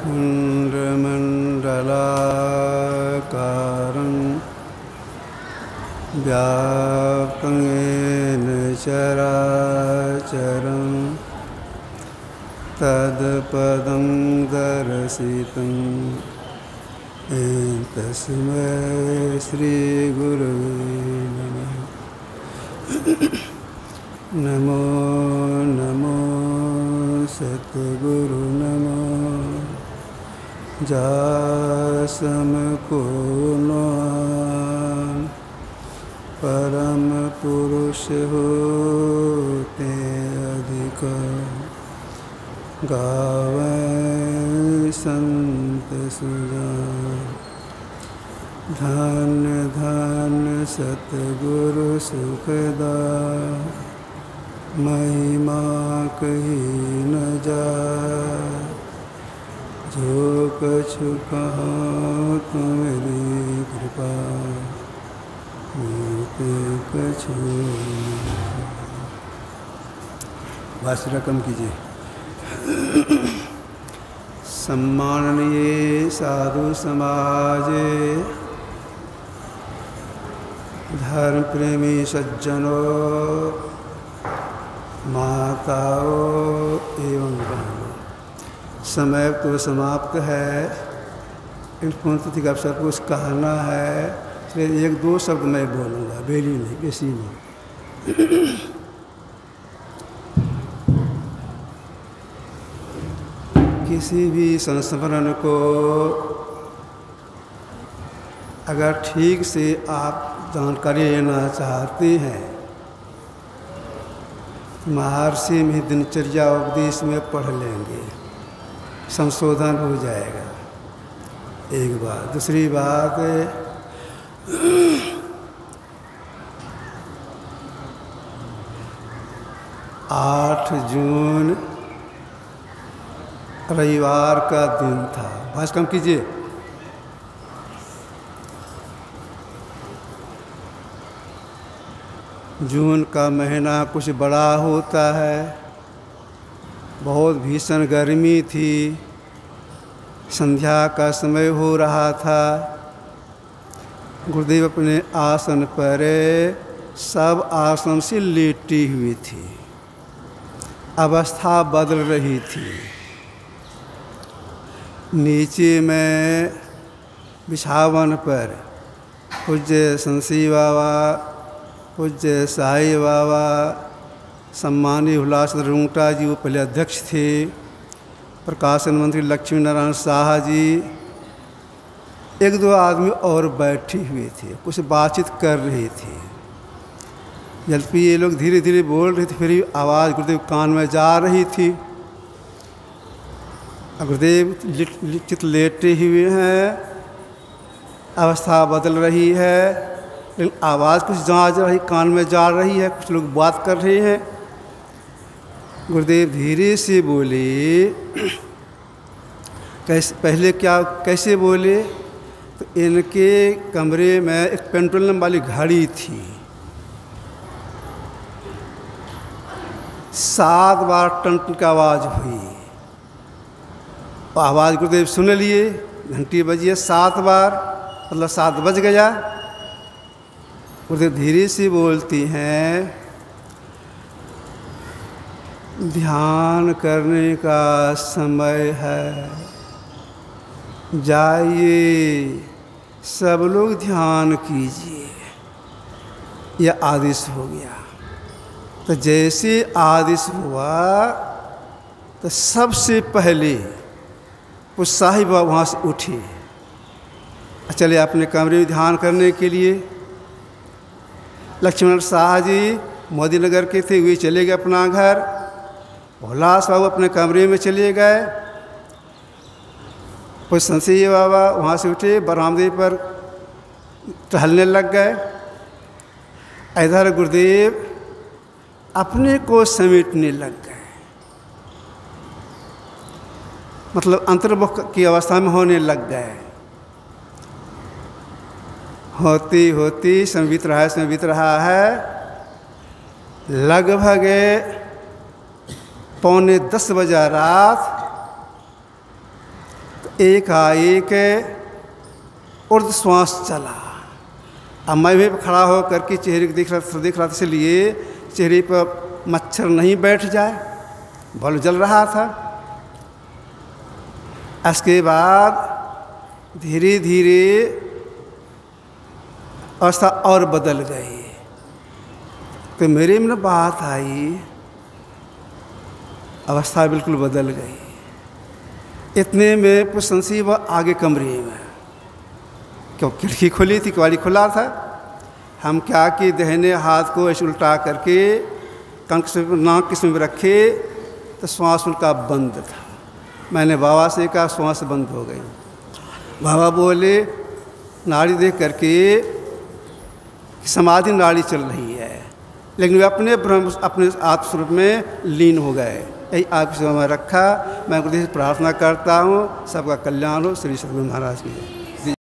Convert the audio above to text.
मुण्डमण्डलाकारं व्याप्तं येन चराचरं तत्पदं दर्शितं तस्मै श्रीगुरवे नमः। नमो नमो सद्गुरु नमो जासमको परम पुरुष होते अधिक गावे संत सुजान। धन धन सतगुरु सुखदा महिमा कही न जाए। जो कछु कहाँ तुम्हारी कृपा कछु। बस रकम कीजिए। सम्माननीय साधु समाज, धर्म प्रेमी सज्जनों, माताओं एवं बहनों, समय तो समाप्त है। इस पुण्यतिथि के अवसर पर कुछ कहना है, इसलिए एक दो शब्द मैं बोलूँगा, बेली नहीं, बेसी नहीं। किसी भी संस्मरण को अगर ठीक से आप जानकारी लेना चाहते हैं, महर्षि में दिनचर्या उपदेश में पढ़ लेंगे, संशोधन हो जाएगा। एक बात। दूसरी बात, 8 जून रविवार का दिन था। भाष कम कीजिए। जून का महीना कुछ बड़ा होता है। बहुत भीषण गर्मी थी। संध्या का समय हो रहा था। गुरुदेव अपने आसन पर, सब आसन से लेटी हुई थी। अवस्था बदल रही थी। नीचे में बिछावन पर पूज्य संसी बाबा, पूज्य साई बाबा, सम्मानीय उल्लास रुंगटा जी, वो पहले अध्यक्ष थे। प्रकाशन मंत्री लक्ष्मी नारायण शाह जी, एक दो आदमी और बैठे हुए थे, कुछ बातचीत कर रहे थे। जबकि ये लोग धीरे धीरे बोल रहे थे, फिर आवाज़ गुरुदेव कान में जा रही थी। गुरुदेव चित लेटे हुए हैं, अवस्था बदल रही है, लेकिन आवाज़ कुछ जा रही, कान में जा रही है। कुछ लोग बात कर रहे हैं। गुरुदेव धीरे से बोले। कैसे बोले? तो इनके कमरे में एक पेंडुलम वाली घड़ी थी। 7 बार टन की आवाज़ हुई। आवाज़ गुरुदेव सुन लिए। घंटी बजी है 7 बार, मतलब 7 बज गया। गुरुदेव धीरे से बोलती हैं, ध्यान करने का समय है, जाइए सब लोग ध्यान कीजिए। यह आदेश हो गया। तो जैसे आदेश हुआ तो सबसे पहले उस साहिब वहाँ से उठे, चले अपने कमरे में ध्यान करने के लिए। लक्ष्मण शाह जी मोदी नगर के थे, वे चले गए अपना घर। उल्लास बाबू अपने कमरे में चले गए। कुछ संसी बाबा वहाँ से उठे, बरामदे पर टहलने लग गए। इधर गुरुदेव अपने को समेटने लग गए, मतलब अंतर्मुख की अवस्था में होने लग गए। होती होती समय बीत रहा है। लगभग 9:45 रात एकाएक उर्ध श्वास चला। अब मैं भी खड़ा हो करके चेहरे को देख रहा था, इसलिए चेहरे पर मच्छर नहीं बैठ जाए, बल्ब जल रहा था। इसके बाद धीरे धीरे अवस्था और बदल गई। तो मेरे में बात आई, अवस्था बिल्कुल बदल गई। इतने में पुष्पंसी वो आगे कमरे में, क्यों खिड़की खुली थी, केवाड़ी खुला था। हम क्या कि दाहिने हाथ को ऐसे उल्टा करके कंक से नाक किस में रखे, तो श्वास उनका बंद था। मैंने बाबा से कहा श्वास बंद हो गई। बाबा बोले नाड़ी देख करके समाधि नाड़ी चल रही है, लेकिन वे अपने ब्रह्म अपने आत्मस्वरूप में लीन हो गए। यही आपकी सेवा में रखा। मैं गुरुदेव से प्रार्थना करता हूँ, सबका कल्याण हो। श्री सद्गुरु महाराज की।